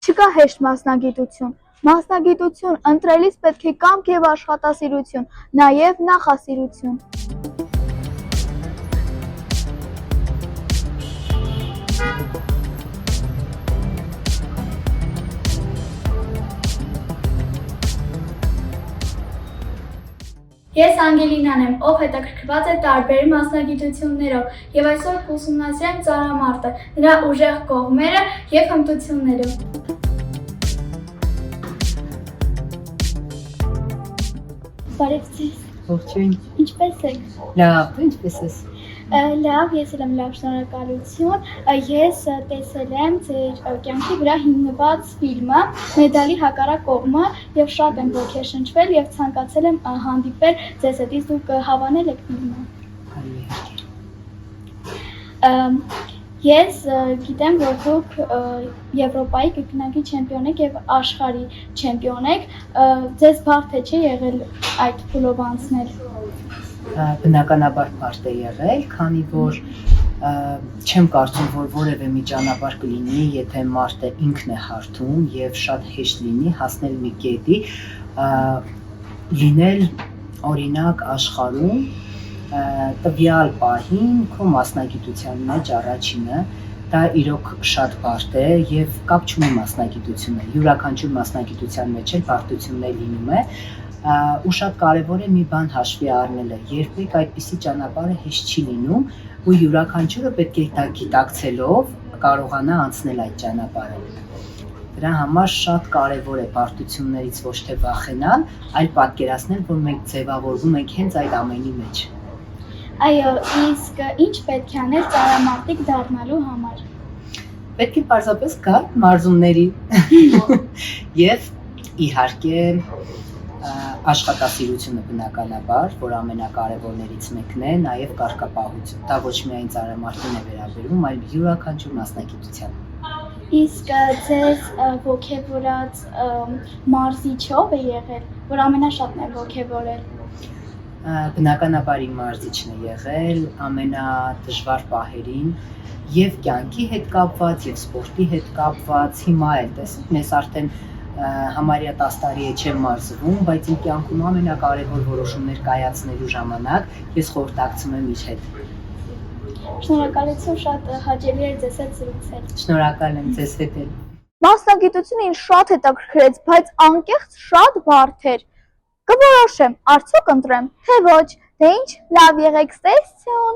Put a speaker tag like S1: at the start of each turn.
S1: Չկա հեշտ մասնագիտություն։ Մասնագիտություն ընտրելիս պետք է կամք և աշխատասիրություն, նաև նախասիրություն։ Ես Անգելինան եմ, ով հետաքրքրված է տարբեր մասնագիտություններով և այսօր կուսումնասիրեմ ծառամարտը, նրա ուժեղ կողմերը և հմտությունները։ Բարև ձեզ։
S2: Ողջույն։
S1: Ինչպե՞ս եք։
S2: Լավ, դու ինչպե՞ս ես։
S1: Լավ, ես էլ եմ լավ, շնորհակալություն։ Ես տեսել եմ ձեր կյանքի վրա հիմնված ֆիլմը «Մեդալի հակառակ կողմը» և շատ եմ ոգեշնչվել և ցանկացել եմ հանդիպել ձեզ հետ, իսկ դուք հավանել եք ֆիլմը։ Ես գիտեմ, որ դուք Եվրոպայի կրկնակի չեմպիոն եք և աշխարհի չեմպիոն եք, ձեզ բարդ է չէ եղել այդ փուլով անցնել։
S2: Բնականաբար բարդ է եղել, քանի որ չեմ կարծում, որ որևէ մի ճանապարհ կլինի, եթե մարդը ինքն է հարթում եւ շատ հեշտ լինի հասնել մի կետի, լինել օրինակ աշխարհում տվյալ պահին քո մասնագիտության մեջ առաջինը, դա իրոք շատ բարդ է եւ կապ չունի մասնագիտությունը, յուրաքանչյուր մասնագիտության մեջ էլ բարդություններ լինում է, ու շատ կարևոր է մի բան հաշվի առնելը, երբեք այդպիսի ճանապարհը հեշտ չի լինում ու յուրաքանչյուրը պետք է դա գիտակցելով կարողանա անցնել այդ ճանապարհը։ Դրա համար շատ կարևոր է բարդություններից ոչ թե վախենալ, այլ պատկերացնել, որ մենք ձևավորվում ենք հենց այդ ամենի մեջ։
S1: Այո, իսկ ինչ պետք է անել ծառամարտիկ դառնալու համար։
S2: Պետք է պարզապես գալ մարզումների եւ իհարկե աշխատասիրությունը բնականաբար, որ ամենակարևորներից մեկն է, նաև կարգապահություն։ Դա ոչ միայն ծառամարտին է վերաբերում, այլ յուրաքանչյուր մասնագիտության։
S1: Իսկ ձեզ ոգևորած մարզիչով է եղել, որ ամենաշատն է ոգևորել։
S2: Բնականաբար իմ մարզիչն է եղել ամենադժվար պահերին եւ կյանքի հետ կապված եւ սպորտի հետ կապված, հիմա էլ տեսեք, մեզ արդեն համարյա 10 տարի է չեմ մարզվում, բայց իմ կյանքում ամենակարևոր որոշումներ կայացնելու ժամանակ ես խորհրդակցում եմ իր հետ։
S1: Շնորհակալություն, շատ հաճելի էր ձեզ հետ զրուցել։
S2: Շնորհակալ եմ ձեզ հետ էլ։
S1: Մասնագիտությունը ինձ շատ հետաքրքրեց, բայց անկեղծ շատ բարդ էր։ Կորոշեմ, արդյոք ընտրեմ, թե ոչ, թե ինչ, լավ եղեք, ստեսություն։